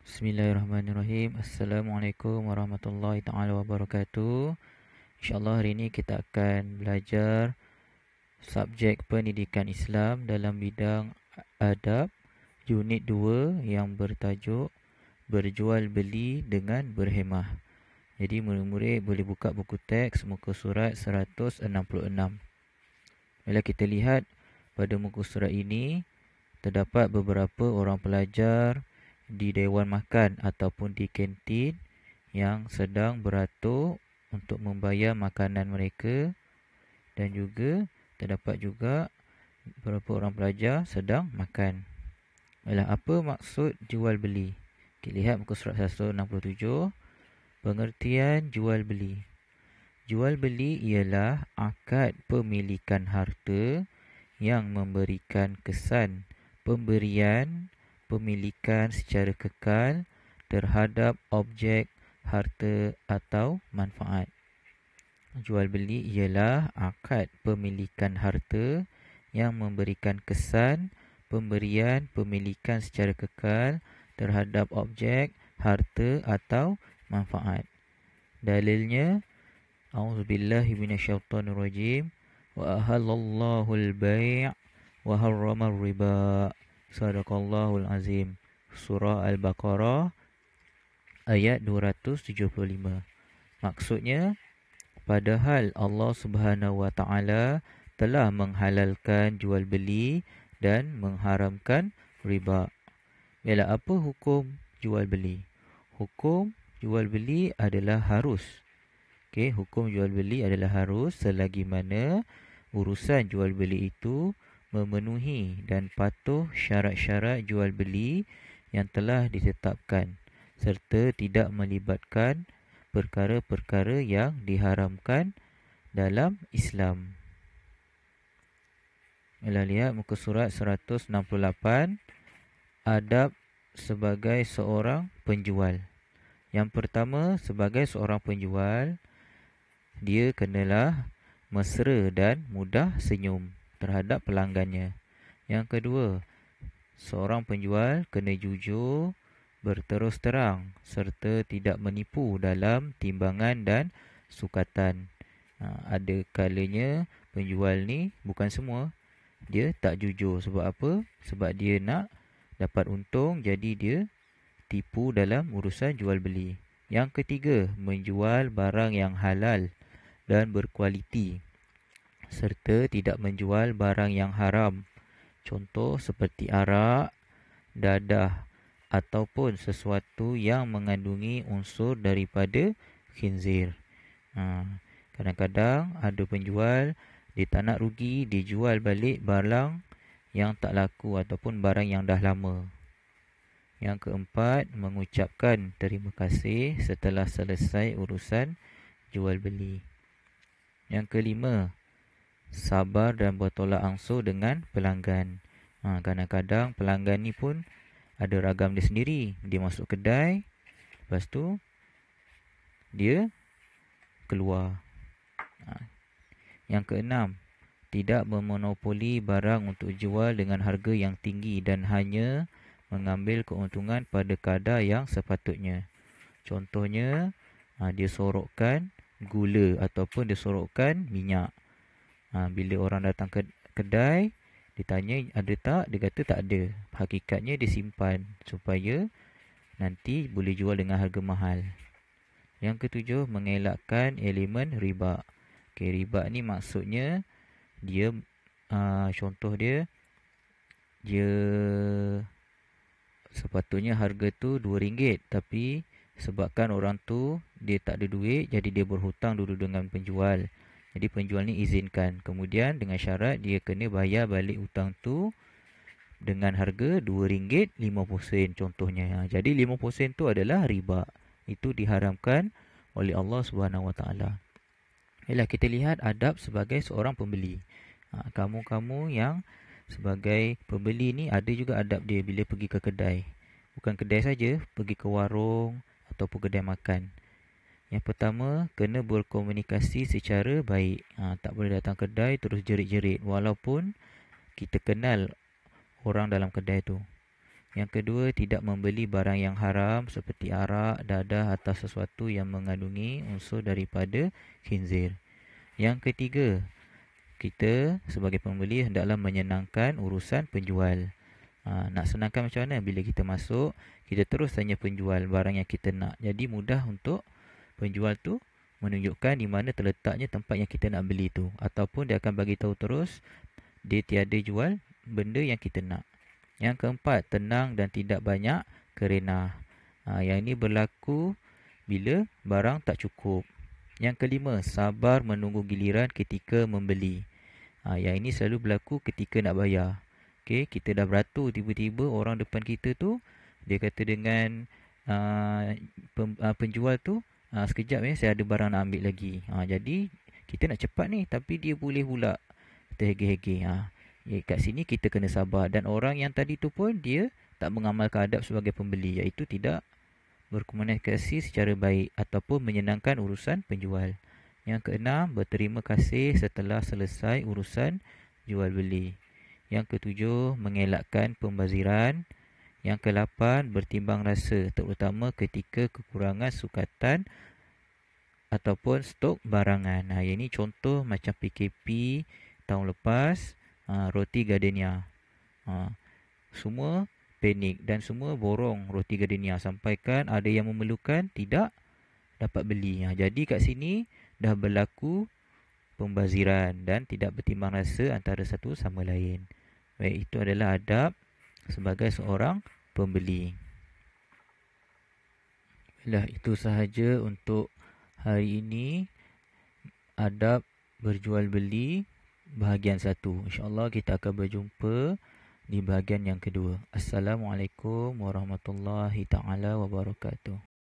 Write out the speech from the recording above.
Bismillahirrahmanirrahim. Assalamualaikum warahmatullahi taala wabarakatuh. InsyaAllah hari ini kita akan belajar subjek pendidikan Islam dalam bidang adab unit 2 yang bertajuk berjual beli dengan berhemah. Jadi murid-murid boleh buka buku teks muka surat 166. Bila kita lihat pada muka surat ini, terdapat beberapa orang pelajar di dewan makan ataupun di kantin yang sedang beratur untuk membayar makanan mereka, dan juga terdapat juga beberapa orang pelajar sedang makan. Baiklah, apa maksud jual beli? Kita lihat muka surat 167. Pengertian jual beli. Jual beli ialah akad pemilikan harta yang memberikan kesan pemberian pemilikan secara kekal terhadap objek, harta atau manfaat. Jual beli ialah akad pemilikan harta yang memberikan kesan pemberian pemilikan secara kekal terhadap objek, harta atau manfaat. Dalilnya, A'udzubillahi minasyaitonirrajim. Wa ahallallahu al-bai' wa harrama ar-riba. Sadaqallahul azim. Surah Al-Baqarah ayat 275. Maksudnya, padahal Allah Subhanahu wa taala telah menghalalkan jual beli dan mengharamkan riba. Ialah apa hukum jual beli? Hukum jual beli adalah harus. Hukum jual beli adalah harus selagi mana urusan jual beli itu memenuhi dan patuh syarat-syarat jual beli yang telah ditetapkan serta tidak melibatkan perkara-perkara yang diharamkan dalam Islam. Lihat muka surat 168. Adab sebagai seorang penjual. Yang pertama, sebagai seorang penjual, dia kenalah mesra dan mudah senyum terhadap pelanggannya. Yang kedua, seorang penjual kena jujur, berterus terang serta tidak menipu dalam timbangan dan sukatan. Ada kalanya penjual ni, bukan semua, dia tak jujur. Sebab apa? Sebab dia nak dapat untung, jadi dia tipu dalam urusan jual beli. Yang ketiga, menjual barang yang halal dan berkualiti serta tidak menjual barang yang haram. Contoh seperti arak, dadah ataupun sesuatu yang mengandungi unsur daripada khinzir. Kadang-kadang ada penjual, dia tak nak rugi, dia jual balik barang yang tak laku ataupun barang yang dah lama. Yang keempat, mengucapkan terima kasih setelah selesai urusan jual beli. Yang kelima, sabar dan bertolak ansur dengan pelanggan. Kadang-kadang pelanggan ni pun ada ragam dia sendiri. Dia masuk kedai, lepas tu dia keluar. Yang keenam, tidak memonopoli barang untuk jual dengan harga yang tinggi dan hanya mengambil keuntungan pada kadar yang sepatutnya. Contohnya, dia sorokkan gula ataupun dia sorokkan minyak. Bila orang datang ke kedai, ditanya ada tak, dia kata tak ada. Hakikatnya dia simpan supaya nanti boleh jual dengan harga mahal. Yang ketujuh, mengelakkan elemen riba. Riba ni maksudnya dia contoh dia sepatutnya harga tu RM2, tapi sebabkan orang tu dia tak ada duit, jadi dia berhutang dulu dengan penjual. Jadi penjual ni izinkan. Kemudian dengan syarat dia kena bayar balik hutang tu dengan harga RM2.50 contohnya. Jadi 50 tu adalah riba. Itu diharamkan oleh Allah Subhanahu Wa Taala. Yalah, kita lihat adab sebagai seorang pembeli. Kamu-kamu yang sebagai pembeli ni ada juga adab dia bila pergi ke kedai. Bukan kedai saja, pergi ke warung ataupun kedai makan. Yang pertama, kena berkomunikasi secara baik. Tak boleh datang kedai terus jerit-jerit walaupun kita kenal orang dalam kedai tu. Yang kedua, tidak membeli barang yang haram seperti arak, dadah atau sesuatu yang mengandungi unsur daripada khinzir. Yang ketiga, kita sebagai pembeli hendaklah menyenangkan urusan penjual. Nak senangkan macam mana? Bila kita masuk, kita terus tanya penjual barang yang kita nak. Jadi mudah untuk penjual tu menunjukkan di mana terletaknya tempat yang kita nak beli tu. Ataupun dia akan bagi tahu terus dia tiada jual benda yang kita nak. Yang keempat, tenang dan tidak banyak kerenah. Yang ini berlaku bila barang tak cukup. Yang kelima, sabar menunggu giliran ketika membeli. Yang ini selalu berlaku ketika nak bayar. Okay, kita dah beratur, tiba-tiba orang depan kita tu, dia kata dengan penjual tu, sekejap saya ada barang nak ambil lagi. Jadi, kita nak cepat ni, tapi dia boleh pula terhege-hege. Kat sini kita kena sabar. Dan orang yang tadi tu pun, dia tak mengamalkan adab sebagai pembeli, iaitu tidak berkomunikasi secara baik ataupun menyenangkan urusan penjual. Yang keenam, berterima kasih setelah selesai urusan jual beli. Yang ketujuh, mengelakkan pembaziran. Yang kelapan, bertimbang rasa, terutama ketika kekurangan sukatan ataupun stok barangan. Yang ini contoh macam PKP tahun lepas, roti gardenia. Semua panik dan semua borong roti gardenia. Sampaikan ada yang memerlukan tidak dapat beli. Jadi kat sini dah berlaku pembaziran dan tidak bertimbang rasa antara satu sama lain. Baik, itu adalah adab sebagai seorang pembeli. Baiklah, itu sahaja untuk hari ini. Adab berjual beli bahagian 1. InsyaAllah kita akan berjumpa di bahagian yang kedua. Assalamualaikum warahmatullahi ta'ala wabarakatuh.